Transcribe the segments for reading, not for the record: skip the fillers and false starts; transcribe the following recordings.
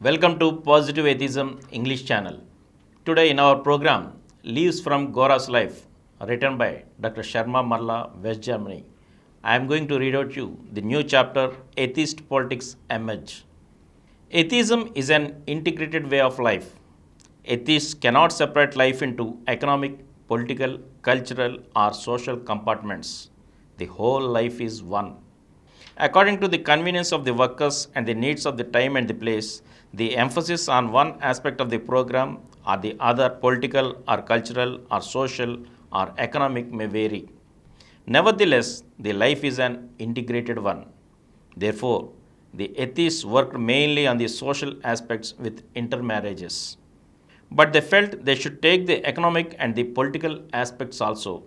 Welcome to Positive Atheism English channel. Today in our program, Leaves from Gora's Life, written by Dr. Sharma Marla, West Germany. I am going to read out you the new chapter, Atheist Politics MH. Atheism is an integrated way of life. Atheists cannot separate life into economic, political, cultural, or social compartments. The whole life is one. According to the convenience of the workers and the needs of the time and the place, the emphasis on one aspect of the program or the other, political or cultural or social or economic, may vary. Nevertheless, the life is an integrated one. Therefore, the atheists worked mainly on the social aspects with intermarriages. But they felt they should take the economic and the political aspects also.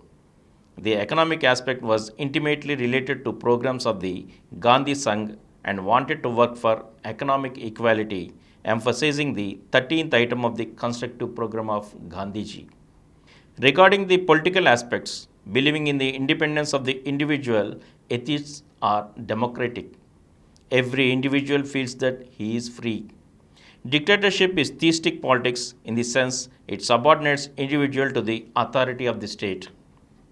The economic aspect was intimately related to programs of the Gandhi Sangh and wanted to work for economic equality, emphasizing the 13th item of the constructive program of Gandhiji. Regarding the political aspects, believing in the independence of the individual, atheists are democratic. Every individual feels that he is free. Dictatorship is theistic politics in the sense it subordinates individual to the authority of the state.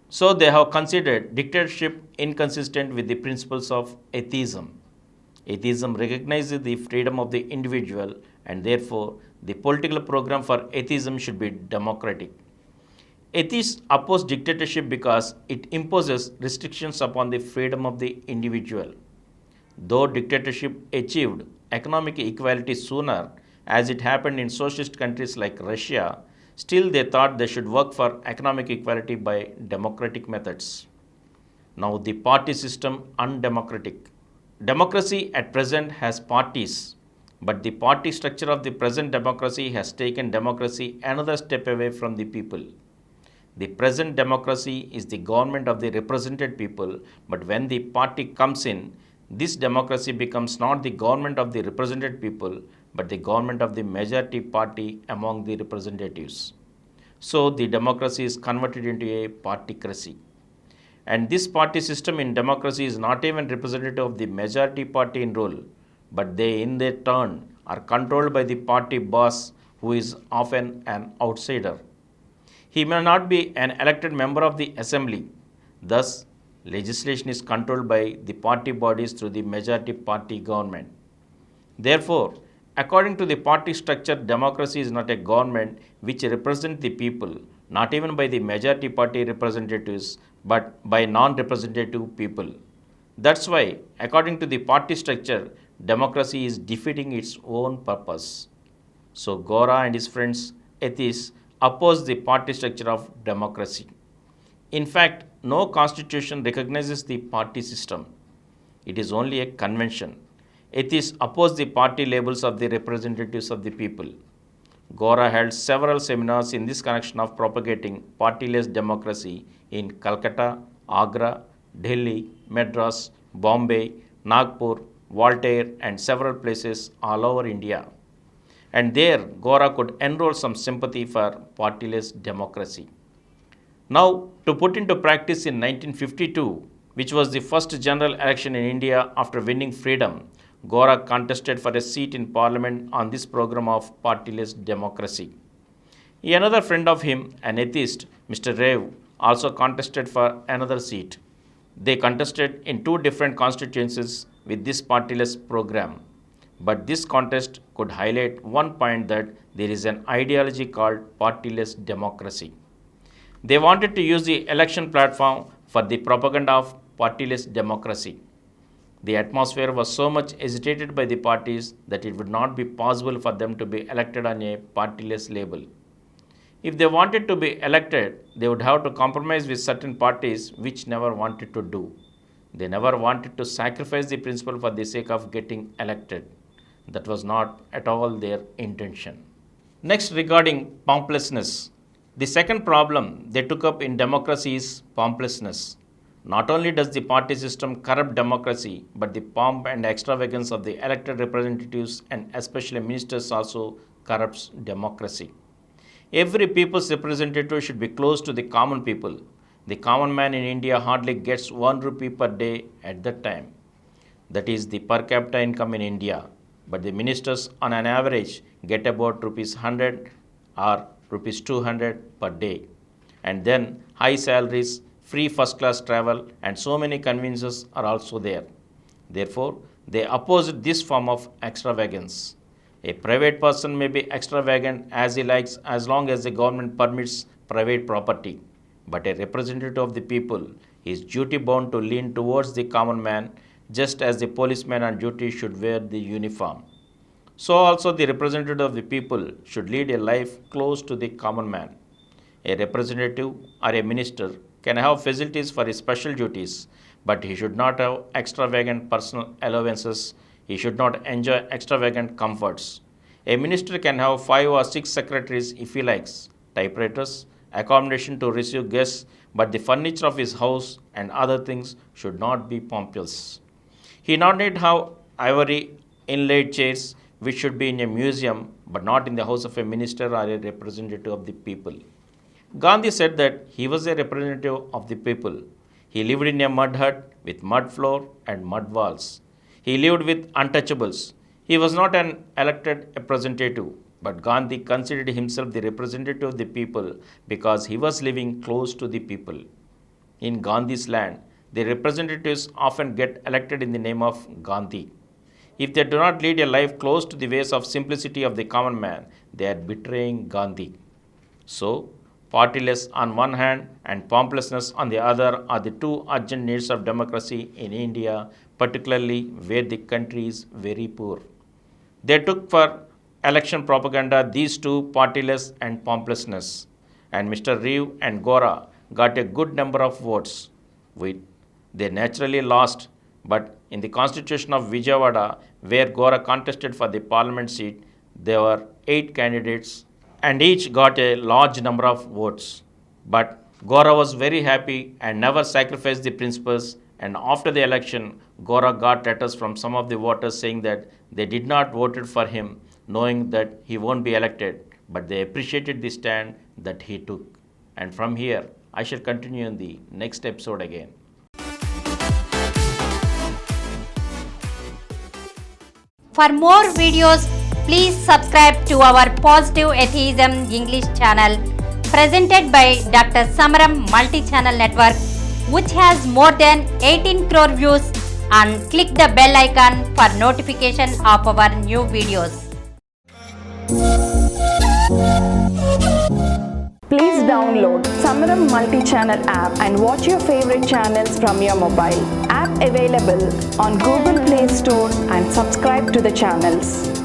So they have considered dictatorship inconsistent with the principles of atheism. Atheism recognizes the freedom of the individual and therefore the political program for atheism should be democratic. Atheists oppose dictatorship because it imposes restrictions upon the freedom of the individual. Though dictatorship achieved economic equality sooner, as it happened in socialist countries like Russia, still they thought they should work for economic equality by democratic methods. Now the party system undemocratic. Democracy at present has parties, but the party structure of the present democracy has taken democracy another step away from the people. The present democracy is the government of the represented people, but when the party comes in, this democracy becomes not the government of the represented people, but the government of the majority party among the representatives. So the democracy is converted into a partycracy. And this party system in democracy is not even representative of the majority party in rule, but they in their turn are controlled by the party boss who is often an outsider. He may not be an elected member of the assembly. Thus, legislation is controlled by the party bodies through the majority party government. Therefore, according to the party structure, democracy is not a government which represents the people, not even by the majority party representatives, but by non-representative people. That's why, according to the party structure, democracy is defeating its own purpose. So Gora and his friends, atheists, oppose the party structure of democracy. In fact, no constitution recognizes the party system. It is only a convention. Atheists oppose the party labels of the representatives of the people. Gora held several seminars in this connection of propagating partyless democracy in Calcutta, Agra, Delhi, Madras, Bombay, Nagpur, Voltaire, and several places all over India. And there, Gora could enroll some sympathy for partyless democracy. Now, to put into practice in 1952, which was the first general election in India after winning freedom, Gora contested for a seat in parliament on this program of partyless democracy. Another friend of him, an atheist, Mr. Ravi, also contested for another seat. They contested in two different constituencies with this partyless program. But this contest could highlight one point, that there is an ideology called partyless democracy. They wanted to use the election platform for the propaganda of partyless democracy. The atmosphere was so much agitated by the parties that it would not be possible for them to be elected on a partyless label. If they wanted to be elected, they would have to compromise with certain parties which never wanted to do. They never wanted to sacrifice the principle for the sake of getting elected. That was not at all their intention. Next, regarding pompousness. The second problem they took up in democracy is pompousness. Not only does the party system corrupt democracy, but the pomp and extravagance of the elected representatives and especially ministers also corrupts democracy. Every people's representative should be close to the common people. The common man in India hardly gets 1 rupee per day at that time. That is the per capita income in India. but the ministers on an average get about rupees 100 or rupees 200 per day. And then high salaries, free first class travel, and so many conveniences are also there. Therefore, they oppose this form of extravagance. A private person may be extravagant as he likes as long as the government permits private property. But a representative of the people is duty bound to lean towards the common man, just as the policeman on duty should wear the uniform. So also the representative of the people should lead a life close to the common man. A representative or a minister can have facilities for his special duties, but he should not have extravagant personal allowances. He should not enjoy extravagant comforts. A minister can have 5 or 6 secretaries if he likes, typewriters, accommodation to receive guests, but the furniture of his house and other things should not be pompous. He not need have ivory inlaid chairs which should be in a museum but not in the house of a minister or a representative of the people. Gandhi said that he was a representative of the people. He lived in a mud hut with mud floor and mud walls. He lived with untouchables. He was not an elected representative, but Gandhi considered himself the representative of the people because he was living close to the people. In Gandhi's land, the representatives often get elected in the name of Gandhi. If they do not lead a life close to the ways of simplicity of the common man, they are betraying Gandhi. So, partyless on one hand and pompousness on the other are the two urgent needs of democracy in India, particularly where the country is very poor. They took for election propaganda these two, partyless and pompousness, and Mr. Ravi and Gora got a good number of votes. They naturally lost, but in the constitution of Vijayawada, where Gora contested for the parliament seat, there were 8 candidates and each got a large number of votes. But Gora was very happy and never sacrificed the principles, and after the election, Gora got letters from some of the voters saying that they did not vote for him knowing that he won't be elected, but they appreciated the stand that he took. And from here, I shall continue in the next episode again. For more videos, please subscribe to our Positive Atheism English channel presented by Dr. Samaram Multi-Channel Network, which has more than 18 crore views, and click the bell icon for notification of our new videos. Please download Samaram Multi-Channel app and watch your favorite channels from your mobile. App available on Google Play Store and subscribe to the channels.